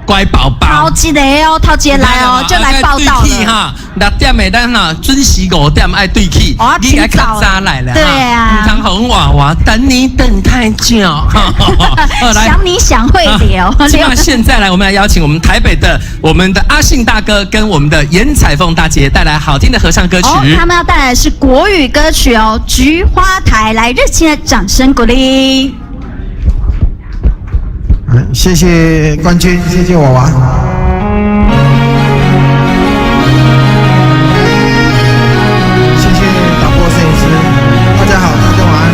乖宝宝。好记得哦，陶姐来哦，就来报道了。6点的咱哈准时5点爱对起，你该较早来了。对啊，唔通红娃娃等你等太久。想你想会流。那现在来，我们来邀请我们台北的阿信大哥跟我们的严彩凤大姐带来好听的合唱歌曲。他们要带来的是国语歌曲哦，《菊花台》，来热情的掌声鼓励。谢谢冠军，谢谢娃娃。谢谢导播摄影师，大家好，大家晚安。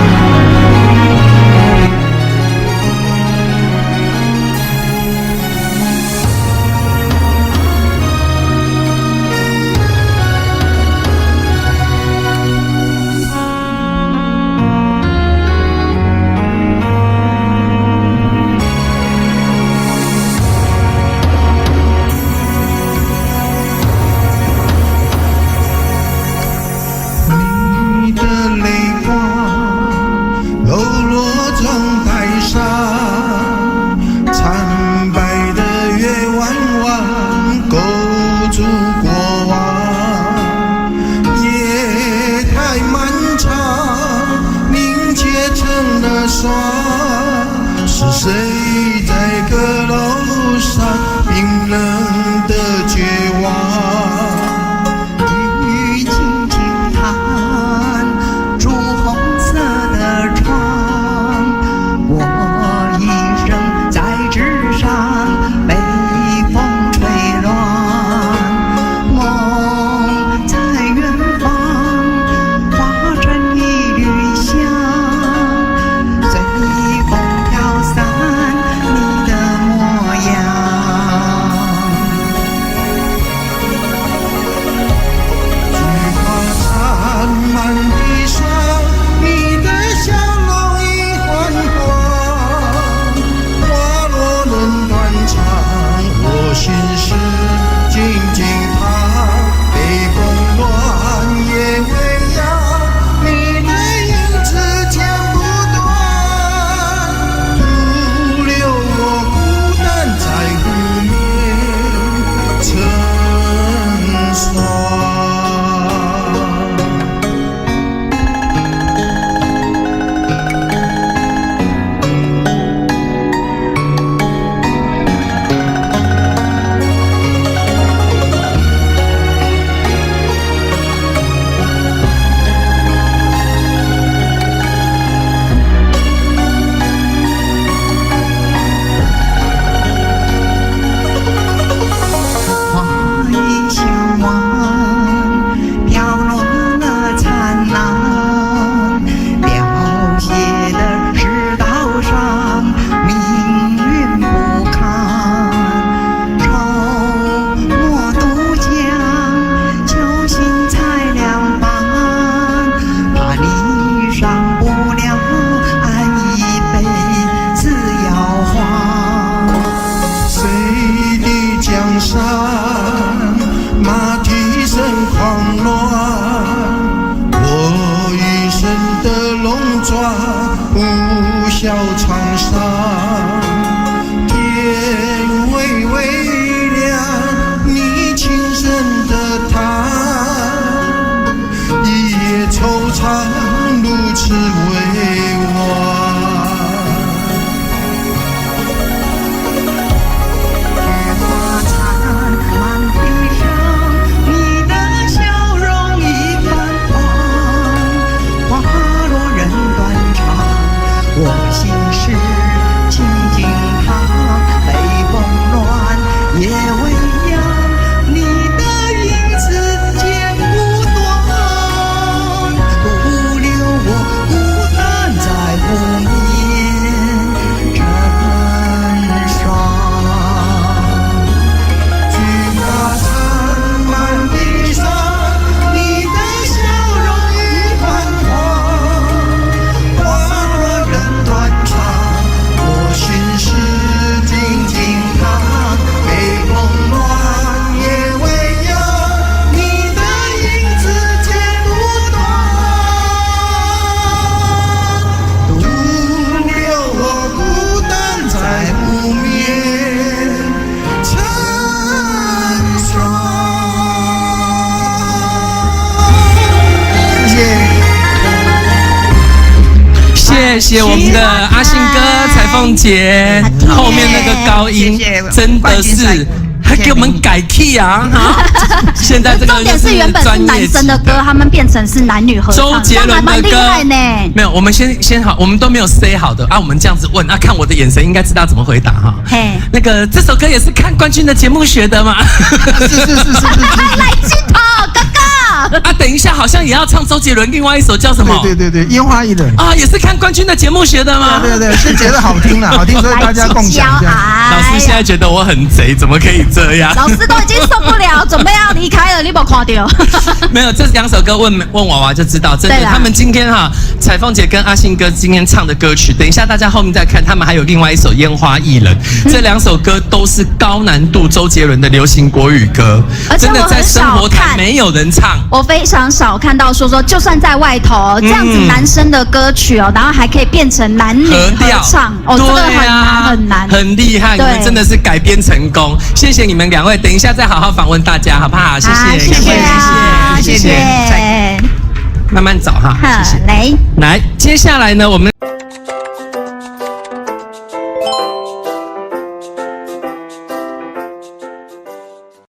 谢我们的阿信哥、彩凤姐，后面那个高音真的是。还给我们改 key 啊！现在这个重点是原本是男生的歌，他们变成是男女合唱，周杰伦的歌呢。没有，我们先好，我们都没有 say 好的啊。我们这样子问啊，看我的眼神应该知道怎么回答哈。嘿，那个这首歌也是看冠军的节目学的吗？是。来镜头，哥哥。啊，等一下，好像也要唱周杰伦另外一首叫什么？对，烟花易冷啊，也是看冠军的节目学的吗？对，是觉得好听了，好听，所以大家共享一下。老师现在觉得我很贼，怎么可以这样？老师都已经受不了，准备要离开了，你没看到？没有，这2首歌问娃娃就知道，真的，他们今天哈，彩凤姐跟阿信哥今天唱的歌曲，等一下大家后面再看，他们还有另外一首《烟花易冷》，这2首歌都是高难度周杰伦的流行国语歌，真的在生活台没有人唱。我非常少看到说，就算在外头这样子男生的歌曲哦，然后还可以变成男女合唱哦，这个很难，很厉害，你们真的是改编成功，谢谢你们2位，等一下再好好访问大家，好不好？谢谢，谢谢，慢慢找哈，谢谢。来，接下来呢，我们